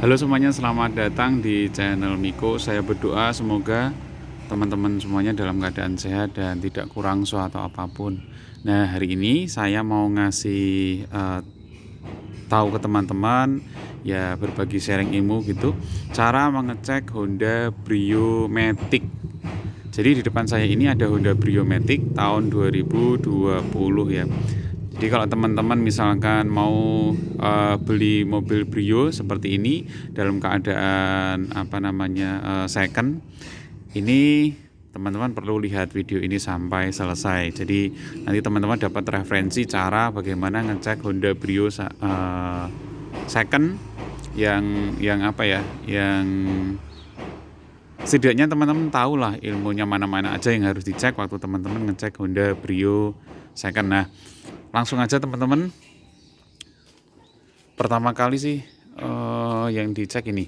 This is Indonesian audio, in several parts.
Halo semuanya, selamat datang di channel Miko. Saya berdoa semoga teman-teman semuanya dalam keadaan sehat dan tidak kurang suatu apapun. Nah, hari ini saya mau ngasih tahu ke teman-teman, ya berbagi sharing ilmu gitu, cara mengecek Honda Brio Matic. Jadi di depan saya ini ada Honda Brio Matic tahun 2020 ya. Jadi kalau teman-teman misalkan mau beli mobil Brio seperti ini dalam keadaan second, ini teman-teman perlu lihat video ini sampai selesai. Jadi nanti teman-teman dapat referensi cara bagaimana ngecek Honda Brio second yang setidaknya teman-teman tahu lah ilmunya mana-mana aja yang harus dicek waktu teman-teman ngecek Honda Brio second. Nah, langsung aja teman-teman. Pertama kali sih yang dicek ini.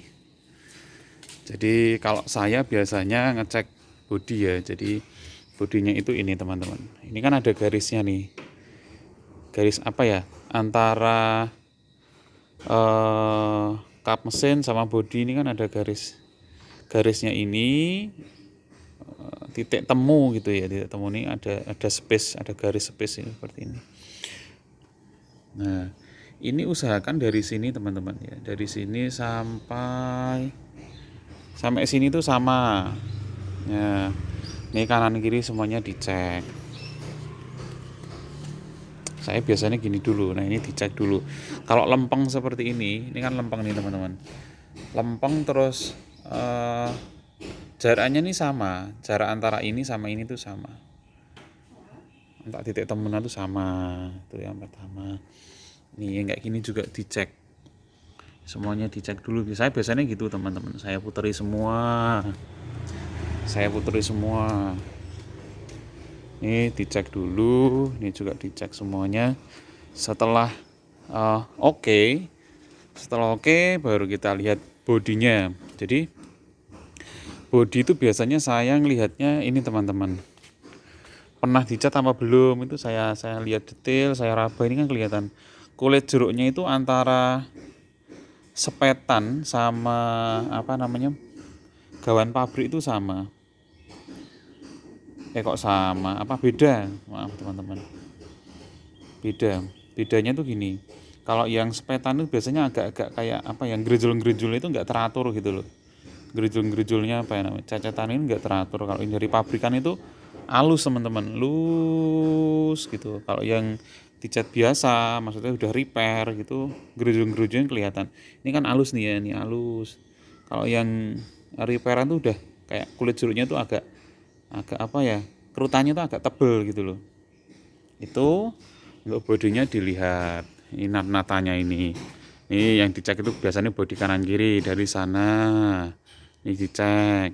Jadi kalau saya biasanya ngecek bodi ya. Jadi bodinya itu ini teman-teman. Ini kan ada garisnya nih. Garis apa ya? Antara kap mesin sama bodi ini kan ada garisnya ini, titik temu gitu ya. Titik temu ini ada space, ada garis space ini seperti ini. Nah, ini usahakan dari sini teman-teman ya. Dari sini sampai sini tuh sama. Ya, ini kanan kiri semuanya dicek. Saya biasanya gini dulu. Nah, ini dicek dulu. Kalau lempeng seperti ini kan lempeng nih teman-teman. Lempeng terus jaraknya ini sama. Jarak antara ini sama ini tuh sama. Entah titik temunya tuh sama. Itu yang pertama. Nih yang kayak gini juga dicek. Semuanya dicek dulu. Saya biasanya gitu teman-teman. Saya puteri semua. Ini dicek dulu. Ini juga dicek semuanya. Setelah oke, baru kita lihat bodinya. Jadi bodi itu biasanya saya ngelihatnya ini teman-teman. Pernah dicat apa belum? Itu saya lihat detail, saya raba, ini kan kelihatan kulit jeruknya itu antara sepetan sama gawan pabrik itu sama. Kok sama? Apa beda? Maaf teman-teman. Bedanya tuh gini. Kalau yang sepetan itu biasanya agak-agak kayak yang gerejul-gerejul itu nggak teratur gitu loh. Gerejul-gerejulnya cacetan ini nggak teratur. Kalau ini dari pabrikan itu halus teman-teman, lus gitu. Kalau yang dicat biasa, maksudnya udah repair gitu, gerujung-gerujungnya kelihatan. Ini kan halus nih ya, ini halus. Kalau yang repairan tuh udah kayak kulit jeruknya tuh agak kerutannya tuh agak tebel gitu loh. Itu untuk bodinya dilihat. Ini natanya ini. Ini yang dicek itu biasanya bodi kanan kiri dari sana. Ini dicek.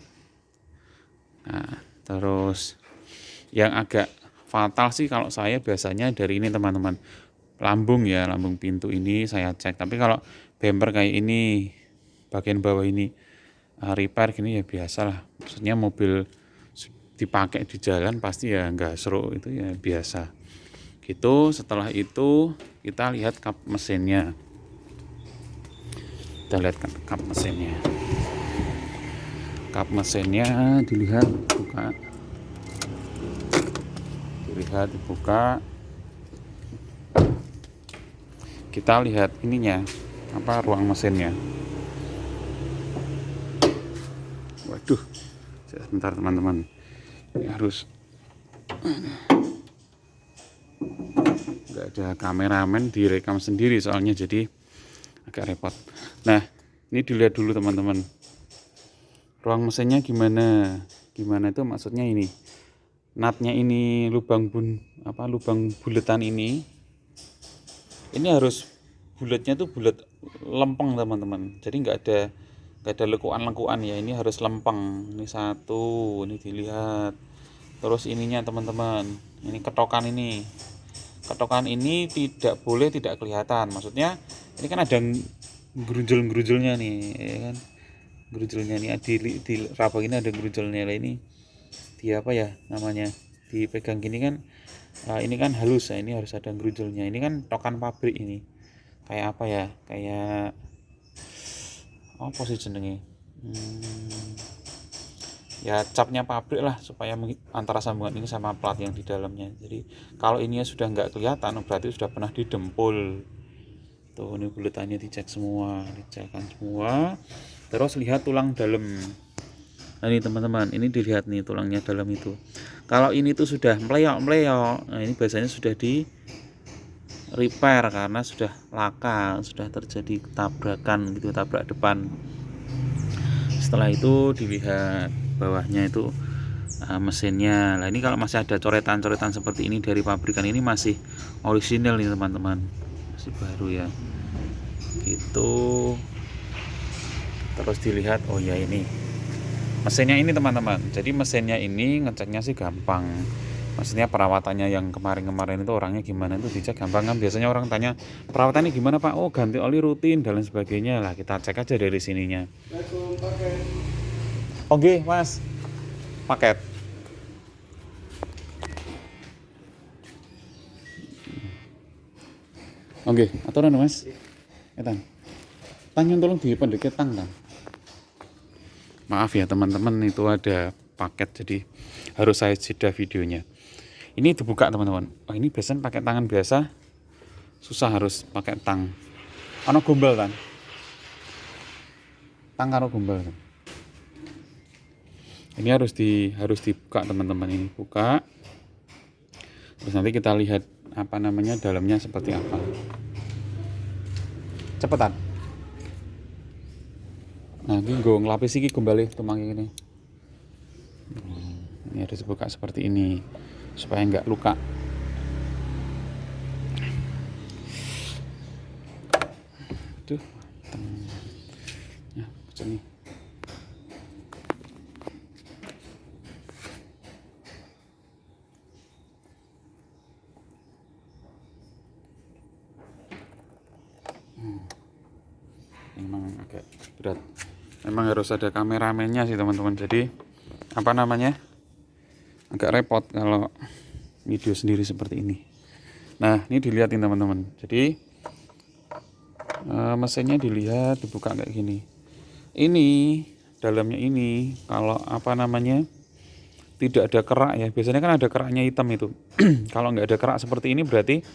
Nah, terus yang agak fatal sih kalau saya biasanya dari ini teman-teman, lambung pintu ini saya cek. Tapi kalau bumper kayak ini, bagian bawah ini repair gini ya biasalah. Maksudnya mobil dipakai di jalan pasti ya nggak seru, itu ya biasa gitu. Setelah itu kita lihat kap mesinnya. Kap mesinnya dilihat, dibuka, kita lihat ininya ruang mesinnya. Waduh, sebentar teman-teman, ini harus nggak ada kameramen, direkam sendiri soalnya jadi agak repot. Nah, ini dilihat dulu teman-teman, ruang mesinnya gimana itu maksudnya ini natnya ini, lubang buletan ini harus bulatnya tuh bulat lempeng teman-teman. Jadi nggak ada lekuan ya, ini harus lempeng. Ini satu, ini dilihat. Terus ininya teman-teman, ini ketokan ini tidak boleh tidak kelihatan. Maksudnya ini kan ada gerujul-gerujulnya nih, ya kan? Gerujulnya nih di raba ini ada gerujulnya lah, ini dipegang gini kan. Ini kan halus ya, ini harus ada gerujulnya. Ini kan tokan pabrik ini. Kayak kayak apa sih jenenge, ya capnya pabrik lah, supaya antara sambungan ini sama plat yang di dalamnya. Jadi kalau ini sudah nggak kelihatan berarti sudah pernah didempul. Tuh ini bulatannya dicek semua, dicekkan semua. Terus lihat tulang dalam. Nah ini teman-teman, ini dilihat nih tulangnya dalam itu. Kalau ini tuh sudah meleok-meleok, nah ini biasanya sudah di repair karena sudah laka, sudah terjadi tabrakan gitu, tabrak depan. Setelah itu dilihat bawahnya itu mesinnya. Nah ini kalau masih ada coretan-coretan seperti ini dari pabrikan, ini masih orisinil nih teman-teman, masih baru ya gitu. Terus dilihat, oh ya ini mesinnya ini teman-teman. Jadi mesinnya ini ngeceknya sih gampang, maksudnya perawatannya yang kemarin-kemarin itu orangnya gimana itu dicek gampang kan. Biasanya orang tanya perawatannya gimana Pak, oh ganti oli rutin dan lain sebagainya lah, kita cek aja dari sininya. Oke Mas, paket. Oke, aturan Mas. Etan. Tanya tolong di pendeket tang. Maaf ya teman-teman, itu ada paket jadi harus saya jeda videonya. Ini dibuka teman-teman. Oh, ini biasanya pakai tangan biasa, susah harus pakai tang. Ano gombal kan? Tang karo gombal kan? Ini harus dibuka teman-teman, ini buka. Terus nanti kita lihat apa namanya dalamnya seperti apa. Cepetan. Nah, ini gue ngelapis iki kembali tumang ini. Ini harus dibuka seperti ini supaya nggak luka. Tuh, ya, sini. Memang agak berat. Memang harus ada kameramennya sih teman-teman. Jadi apa namanya, agak repot kalau video sendiri seperti ini. Nah ini dilihatin teman-teman. Jadi mesinnya dilihat, dibuka kayak gini. Ini dalamnya ini kalau apa namanya tidak ada kerak ya. Biasanya kan ada keraknya hitam itu. Kalau nggak ada kerak seperti ini berarti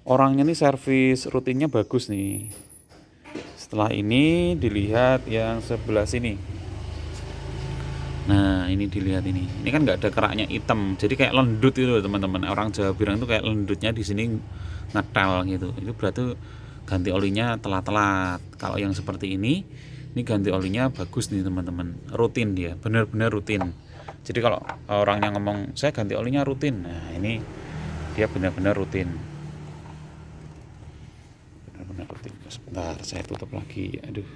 orangnya nih servis rutinnya bagus nih. Setelah ini dilihat yang sebelah sini. Nah ini dilihat ini kan nggak ada keraknya hitam, jadi kayak lendut itu teman-teman. Orang Jawa bilang itu kayak lendutnya di sini ngetel gitu. Itu berarti ganti olinya telat-telat. Kalau yang seperti ini ganti olinya bagus nih teman-teman, rutin dia, benar-benar rutin. Jadi kalau orang yang ngomong saya ganti olinya rutin, nah ini dia benar-benar rutin. Sebentar saya tutup lagi, aduh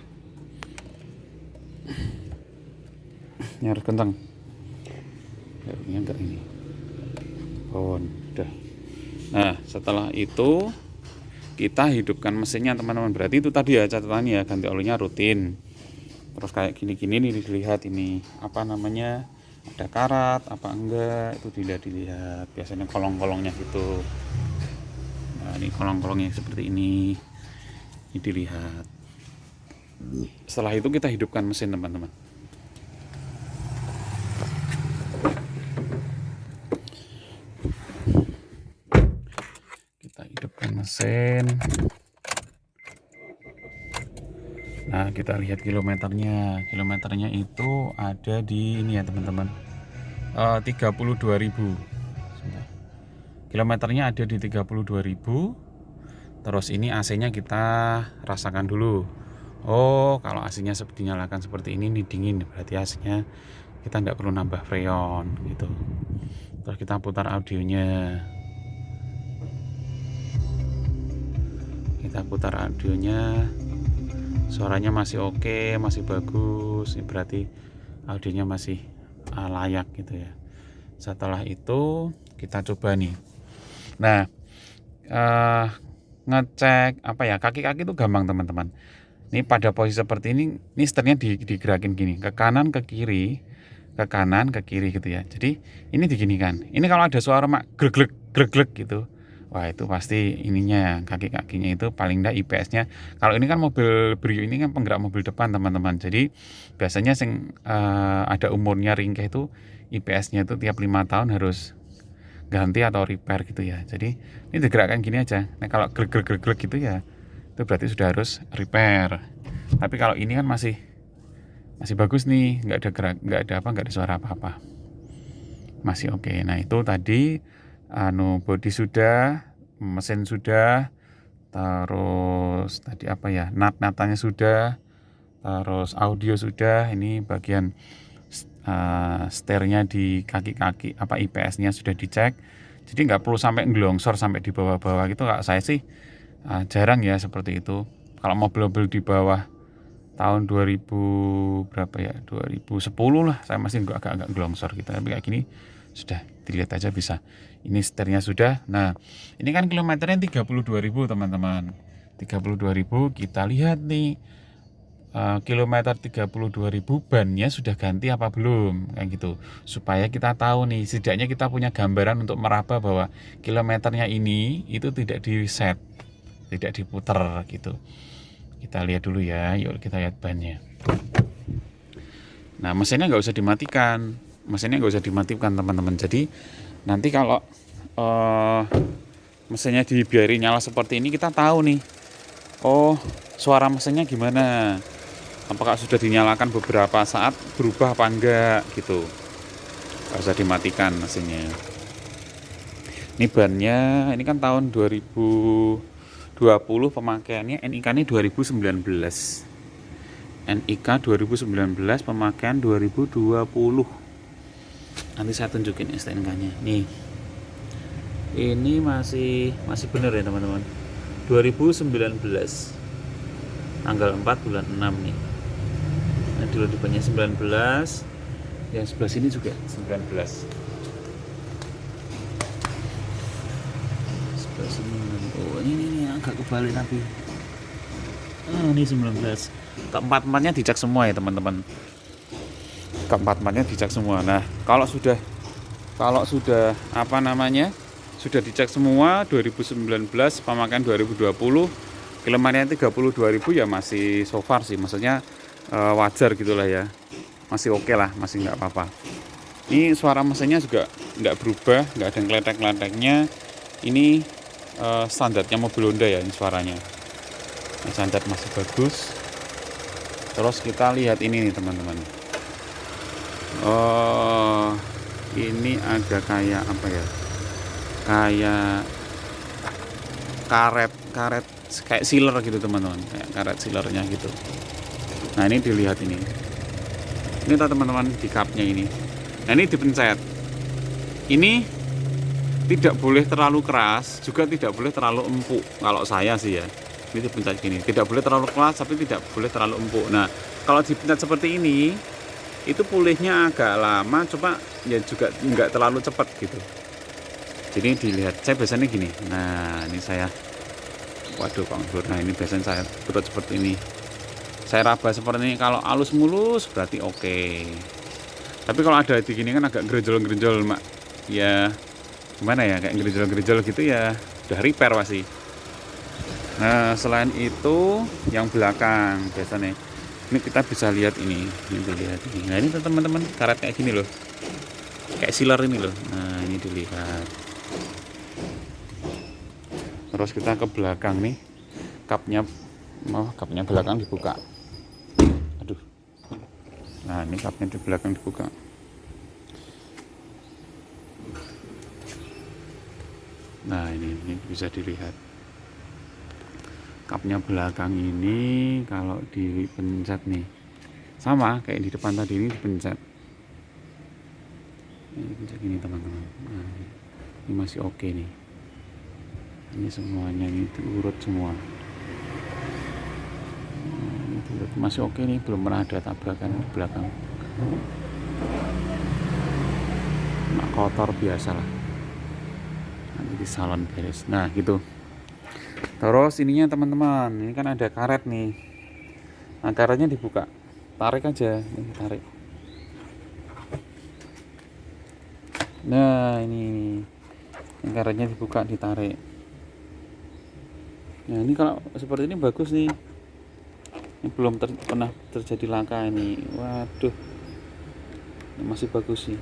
ini harus kencang ini enggak ini udah. Nah setelah itu kita hidupkan mesinnya teman-teman. Berarti itu tadi ya catatannya ya, ganti olinya rutin. Terus kayak gini-gini nih dilihat ini apa namanya, ada karat apa enggak, itu dilihat biasanya kolong-kolongnya gitu. Nah ini kolong-kolongnya seperti ini dilihat. Setelah itu kita hidupkan mesin teman-teman. Kita hidupkan mesin. Nah kita lihat kilometernya. Kilometernya itu ada di ini ya teman-teman, 32.000. Kilometernya ada di 32.000. Terus ini AC-nya kita rasakan dulu. Oh, kalau AC-nya dinyalakan seperti ini dingin, berarti AC-nya kita nggak perlu nambah freon gitu. Terus kita putar audionya. Suaranya masih oke, masih bagus. Ini berarti audionya masih layak gitu ya. Setelah itu kita coba nih. Nah, ngecek apa ya, kaki-kaki itu gampang teman-teman. Ini pada posisi seperti ini setirnya digerakin gini, ke kanan ke kiri, ke kanan ke kiri gitu ya. Jadi ini diginikan. Ini kalau ada suara mak greglek gitu, wah itu pasti ininya, kaki-kakinya itu paling enggak IPS-nya. Kalau ini kan mobil Brio ini kan penggerak mobil depan teman-teman, jadi biasanya ada umurnya ringkih itu IPS-nya itu tiap 5 tahun harus ganti atau repair gitu ya. Jadi ini digerakkan gini aja, nah kalau glek gitu ya itu berarti sudah harus repair. Tapi kalau ini kan masih bagus nih, nggak ada gerak, nggak ada suara apa-apa, masih oke. Nah itu tadi bodi sudah, mesin sudah, terus tadi apa ya, nat-natannya sudah, terus audio sudah. Ini bagian setirnya di kaki-kaki apa IPS-nya sudah dicek. Jadi nggak perlu sampai nglongsor sampai di bawah-bawah gitu. Kalau saya sih jarang ya seperti itu. Kalau mobil-mobil di bawah tahun 2000 berapa ya, 2010 lah, saya masih agak gelongsor gitu. Tapi kayak gini sudah dilihat aja bisa. Ini setirnya sudah. Nah ini kan kilometernya 32.000 teman-teman, 32.000. Kita lihat nih, kilometer 32.000 bannya sudah ganti apa belum, kayak gitu, supaya kita tahu nih, setidaknya kita punya gambaran untuk meraba bahwa kilometernya ini itu tidak di set, tidak diputer gitu. Kita lihat dulu ya, yuk kita lihat bannya. Nah mesinnya nggak usah dimatikan, teman-teman. Jadi nanti kalau mesinnya dibiarin nyala seperti ini, kita tahu nih, oh suara mesinnya gimana, apakah sudah dinyalakan beberapa saat berubah apa enggak gitu. Nggak usah dimatikan mesinnya. Ini bannya, ini kan tahun 2020 pemakaiannya, NIK-nya 2019. NIK 2019, pemakaian 2020. Nanti saya tunjukin STNK-nya. Nih. Ini masih benar ya, teman-teman. 2019. Tanggal 4 bulan 6 nih. Nah, dulu di bannya 19. Yang sebelah sini juga 19. Oh ini agak kebalik tapi ini 19. Keempat-empatnya dicek semua ya teman-teman, keempat-empatnya dicek semua. Nah kalau sudah apa namanya, sudah dicek semua 2019, pemakaian 2020, kilometernya 32.000 ya masih so far sih, maksudnya wajar gitulah ya, masih oke lah, masih nggak apa-apa. Ini suara mesinnya juga nggak berubah, nggak ada ngeletek-ngeleteknya. Ini standarnya mobil Honda ya, ini suaranya standar masih bagus. Terus kita lihat ini nih teman-teman, ini ada kayak apa ya, kayak karet kayak sealer gitu teman-teman, kayak karet sealernya gitu. Nah ini dilihat ini teman-teman di kapnya ini. Nah ini dipencet, ini tidak boleh terlalu keras, juga tidak boleh terlalu empuk. Kalau saya sih ya, ini dipencet gini, tidak boleh terlalu keras tapi tidak boleh terlalu empuk. Nah kalau dipencet seperti ini, itu pulihnya agak lama, coba ya juga nggak terlalu cepat gitu. Jadi dilihat, saya biasanya gini. Nah ini saya, waduh Bang Dur, nah ini biasanya saya turut seperti ini, saya raba seperti ini. Kalau halus mulus berarti oke. Tapi kalau ada di gini kan agak gerejol mak, ya gimana ya, kayak gerejol gitu ya, udah repair pasti. Nah selain itu yang belakang biasanya ini kita bisa lihat ini dilihat ini. Nah ini teman-teman, karet kayak gini loh, kayak sealer ini loh. Nah ini dilihat. Terus kita ke belakang nih, kapnya belakang dibuka. Aduh. Nah ini kapnya di belakang dibuka. Nah ini bisa dilihat, kapnya belakang ini kalau dipencet nih sama kayak di depan tadi, ini dipencet. Ini pencet gini teman-teman. Nah, ini masih oke nih. Ini semuanya ini diurut semua. Nah, ini diurut masih oke nih, belum pernah ada tabrakan di belakang. Nah, kotor biasa lah. Nanti di salon beres. Nah gitu. Terus ininya teman-teman, ini kan ada karet nih. Nah karetnya dibuka, tarik aja, ini tarik. Nah ini karetnya dibuka, ditarik. Nah ini kalau seperti ini bagus nih. Ini belum pernah terjadi laka ini. Waduh, ini masih bagus sih.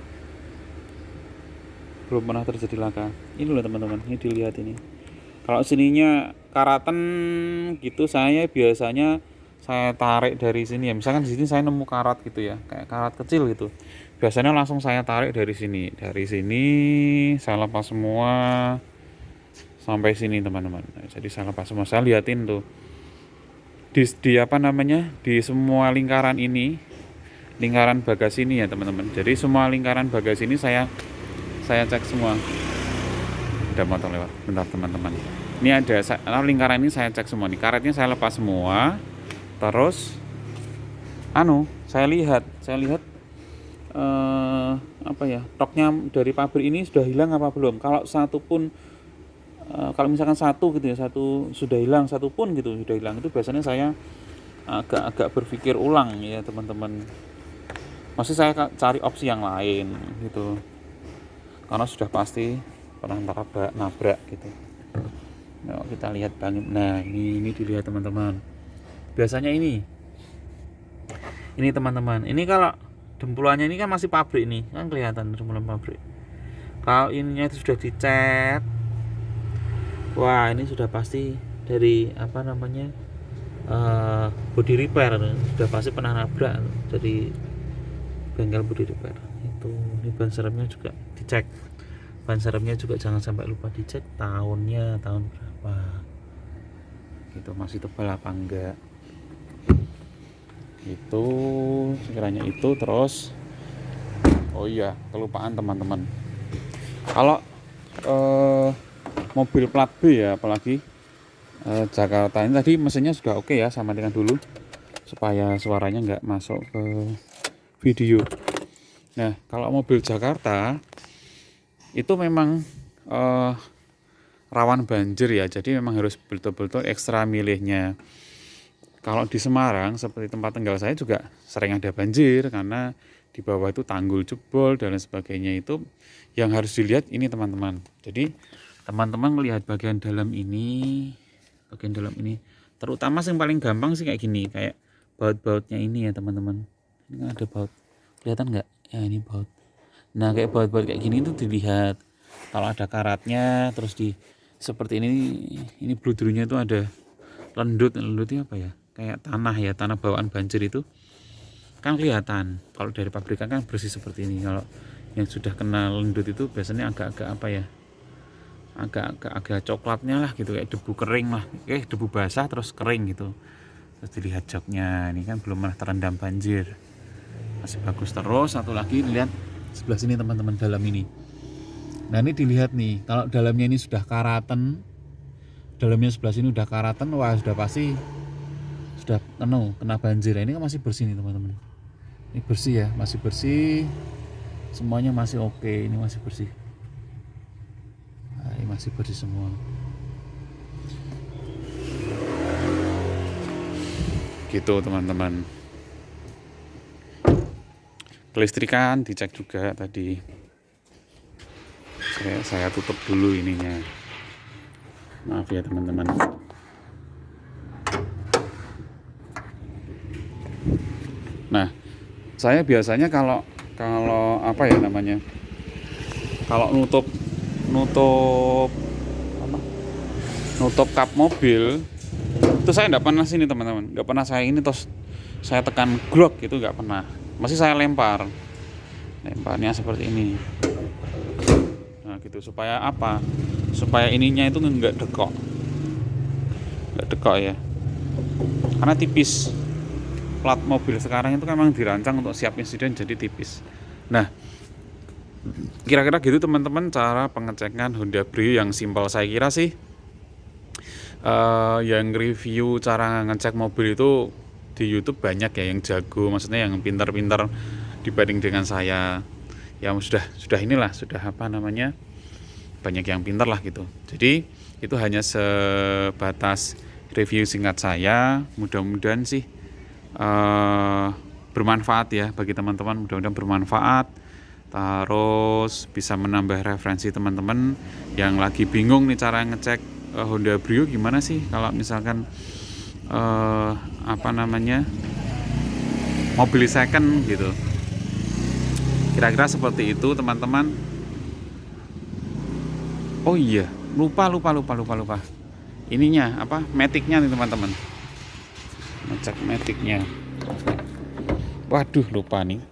Belum pernah terjadi laka. Ini loh teman-teman, ini dilihat ini. Kalau sininya karatan gitu, saya biasanya saya tarik dari sini ya. Misalkan di sini saya nemu karat gitu ya, kayak karat kecil gitu. Biasanya langsung saya tarik dari sini. Dari sini saya lepas semua sampai sini teman-teman. Nah, jadi saya lepas semua. Saya liatin tuh. Di apa namanya? Di semua lingkaran ini, lingkaran bagasi ini ya teman-teman. Jadi semua lingkaran bagasi ini saya cek semua. Ada motor lewat. Bentar teman-teman. Ini ada lingkaran ini saya cek semua nih. Karetnya saya lepas semua. Terus saya lihat apa ya, toknya dari pabrik ini sudah hilang apa belum. Kalau satu pun kalau misalkan satu gitu ya, satu sudah hilang, satu pun gitu sudah hilang, itu biasanya saya agak berpikir ulang ya teman-teman. Masih saya cari opsi yang lain gitu, karena sudah pasti pernah nabrak gitu. Nah, kita lihat banget. Nah ini dilihat teman-teman. Biasanya ini teman-teman, ini kalau dempulannya ini kan masih pabrik nih, kan kelihatan dempulan pabrik. Kalau ininya itu sudah dicat, wah ini sudah pasti dari apa namanya body repair, sudah pasti pernah nabrak dari bengkel body repair itu. Ini ban serepnya juga dicek, ban serepnya juga jangan sampai lupa dicek tahunnya tahun berapa gitu, masih tebal apa enggak itu sekiranya itu. Terus oh iya, kelupaan teman-teman, kalau mobil plat B ya, apalagi Jakarta ini tadi mesinnya sudah oke ya, sama dengan dulu supaya suaranya nggak masuk ke video. Nah kalau mobil Jakarta itu memang rawan banjir ya, jadi memang harus betul-betul ekstra milihnya. Kalau di Semarang seperti tempat tinggal saya juga sering ada banjir, karena di bawah itu tanggul jebol dan lain sebagainya. Itu yang harus dilihat ini teman-teman. Jadi teman-teman melihat bagian dalam ini, terutama yang paling gampang sih kayak gini, kayak baut-bautnya ini ya teman-teman. Ini kan ada baut, kelihatan nggak? Ya ini baut. Nah kayak baut-baut kayak gini itu dilihat. Kalau ada karatnya, terus di seperti ini bludernya itu ada lendutnya apa ya? Kayak tanah ya, tanah bawaan banjir itu kan kelihatan. Kalau dari pabrikan kan bersih seperti ini. Kalau yang sudah kena lendut itu biasanya agak-agak apa ya, agak coklatnya lah gitu, kayak debu kering lah, debu basah terus kering gitu. Terus dilihat joknya, ini kan belum pernah terendam banjir, masih bagus. Terus satu lagi lihat sebelah sini teman-teman, dalam ini. Nah ini dilihat nih, kalau dalamnya ini sudah karatan, dalamnya sebelah sini udah karatan, wah sudah pasti sudah kena banjir. Ini kan masih bersih nih teman-teman, ini bersih ya, masih bersih, semuanya masih oke. Ini masih bersih, nah, ini masih bersih semua gitu teman-teman. Kelistrikan dicek juga tadi. Saya tutup dulu ininya, maaf ya teman-teman. Nah, saya biasanya kalau apa ya namanya, kalau nutup kap mobil itu saya nggak pernah sini teman-teman, nggak pernah saya ini terus saya tekan glok gitu, nggak pernah. Masih saya lemparnya seperti ini. Nah gitu, supaya apa? Supaya ininya itu nggak dekok ya, karena tipis. Plat mobil sekarang itu kan memang dirancang untuk siap insiden, jadi tipis. Nah, kira-kira gitu teman-teman cara pengecekan Honda Brio yang simpel. Saya kira sih yang review cara ngecek mobil itu di YouTube banyak ya yang jago, maksudnya yang pintar-pintar dibanding dengan saya. Yang sudah apa namanya, banyak yang pintar lah gitu. Jadi itu hanya sebatas review singkat saya. Mudah-mudahan sih bermanfaat ya bagi teman-teman, mudah-mudahan bermanfaat, terus bisa menambah referensi teman-teman yang lagi bingung nih cara ngecek Honda Brio gimana sih kalau misalkan mobil second gitu. Kira-kira seperti itu teman-teman. Oh iya, lupa. Ininya apa? Matic-nya nih teman-teman. Ngecek matic-nya. Waduh, lupa nih.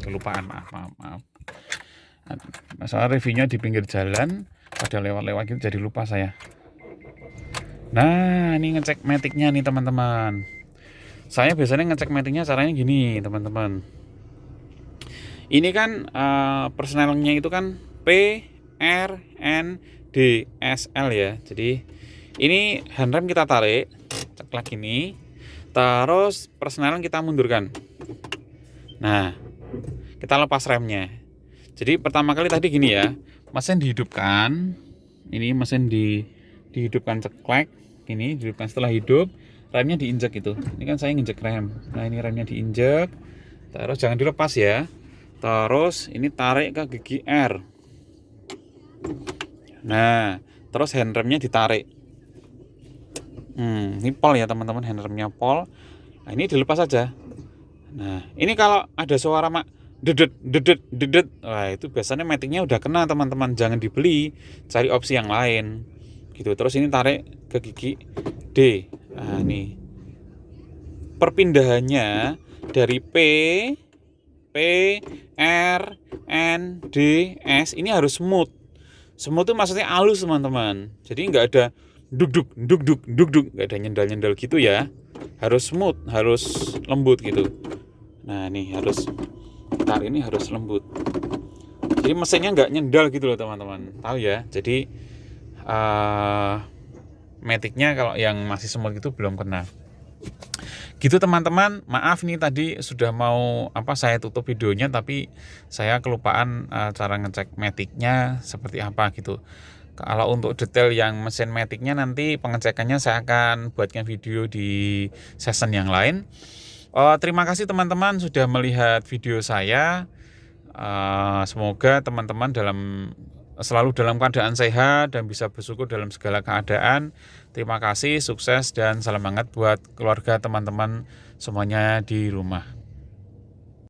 Kelupaan, maaf. Masalah reviewnya di pinggir jalan, pada lewat-lewat gitu jadi lupa saya. Nah, ini ngecek matic-nya nih teman-teman. Saya biasanya ngecek matic-nya caranya gini teman-teman. Ini kan persnelnya itu kan P R N D S L ya. Jadi ini handrem kita tarik, ceklek ini, terus persneling kita mundurkan. Nah, kita lepas remnya. Jadi pertama kali tadi gini ya, mesin dihidupkan. Ini mesin dihidupkan ceklek, ini dihidupkan. Setelah hidup, remnya diinjek itu. Ini kan saya nginjek rem. Nah, ini remnya diinjek. Terus jangan dilepas ya. Terus ini tarik ke gigi R. Nah, terus handremnya ditarik. Ini pol ya teman-teman, handremnya pol. Nah, ini dilepas saja. Nah, ini kalau ada suara dedet. Wah, itu biasanya matic-nya udah kena teman-teman. Jangan dibeli, cari opsi yang lain. Gitu. Terus ini tarik ke gigi D. Nah, ini perpindahannya dari P R N D S ini harus smooth. Smooth itu maksudnya halus teman-teman. Jadi nggak ada duk, nggak ada nyendal gitu ya. Harus smooth, harus lembut gitu. Nah, ini harus tarik, ini harus lembut. Jadi mesinnya nggak nyendal gitu loh teman-teman. Tahu ya. Jadi matic-nya kalau yang masih smooth itu belum kena. Gitu teman-teman, maaf nih tadi sudah mau saya tutup videonya tapi saya kelupaan cara ngecek matic-nya seperti apa gitu. Kalau untuk detail yang mesin matic-nya nanti pengecekannya saya akan buatkan video di season yang lain. Terima kasih teman-teman sudah melihat video saya. Semoga teman-teman selalu dalam keadaan sehat dan bisa bersyukur dalam segala keadaan. Terima kasih, sukses dan salam hangat buat keluarga teman-teman semuanya di rumah.